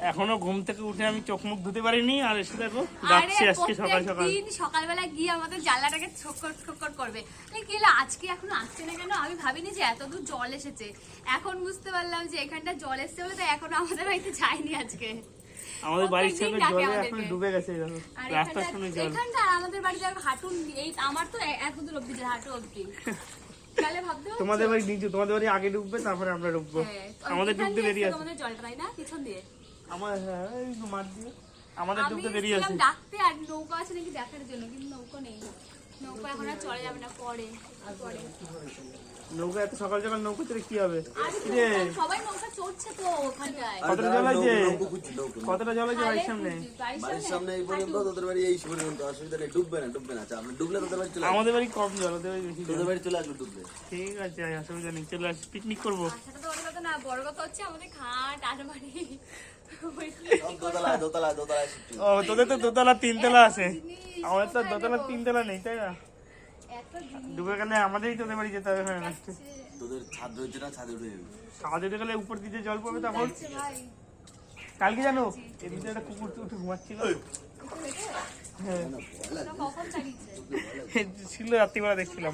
এখনো ঘুম থেকে উঠে আমি চোখ মুখ ধুতে পারিনি, আর এসে দেখো যাচ্ছে আজকে সকাল সকাল। সকালবেলা গিয়ে আমাদের জানলাটাকে ঠোক্কর করবে, কি হলো আজকে এখনো আসছে না কেন? আমি ভাবিনি যে এত দূর জল এসেছে, এখন বুঝতে পারলাম যে এখানটা জল এসছে বলে তাই এখনো আমাদের বাড়িতে যায়নি আজকে। আমাদের বাড়ির সামনে জলে এখন ডুবে গেছে, রাস্তার সামনে জল। এখানটা আমাদের বাড়িতে হাঁটুন, এই আমার তো এত দূর অব্দি যায়, হাঁটু অব্দি। তোমাদের বাড়ি নিচু, তোমাদের বাড়ি আগে ডুববে তারপরে আমরা ডুববো। আমাদের ডুবতে দেরি আছে। আমাদের জলটা তাই না পিছন দিয়ে আমার মাঠ দিয়ে আমাদের ডুবতে দেরি আছে। ডাকতে আর নৌকা আছে নাকি দেখার জন্য, কিন্তু নৌকা নেই। নৌকা এখন আর চলে যাবে না, পরে নৌকা এত সকাল সকাল নৌকা চড়ে কি হবে? সবাই নৌকা চড়ছে তো ওখানটায়। কতটা জল আছে? কতটা জল আছে বাড়ির সামনে? বাড়ির সামনে এই পর্যন্ত, তোদের বাড়ি এই পর্যন্ত, অসুবিধা নেই, ডুববে না। আচ্ছা আমরা ডুবলে তোদের বাড়ি চলে আসবে। আমাদের বাড়ি কম জল, ওদের বাড়ি বেশি। তোদের বাড়ি চলে আসবে ডুবলে। ঠিক আছে, অসুবিধা নেই, চলে আসি, পিকনিক করবো। সেটা তো বড় কথা না, বড় কথা হচ্ছে আমাদের খাট আলমারি। দোতলায় ও তোদের তো দোতলা তিনতলা আছে, আমাদের তো দোতলা তিনতলা নেই, তাই না? ডুবে গেলে আমাদেরই তোদের বাড়ি যেতে হবে। হ্যাঁ, তোদের ছাদ রয়েছে না, ছাদে উঠে যাবে। ছাদে উঠে গেলে উপর দিকে জল পড়বে তখন। কালকে জানো এদিকে একটা কুকুর উঠে ঘুমাচ্ছিল, ছিল রাত্রিবেলা দেখছিলাম।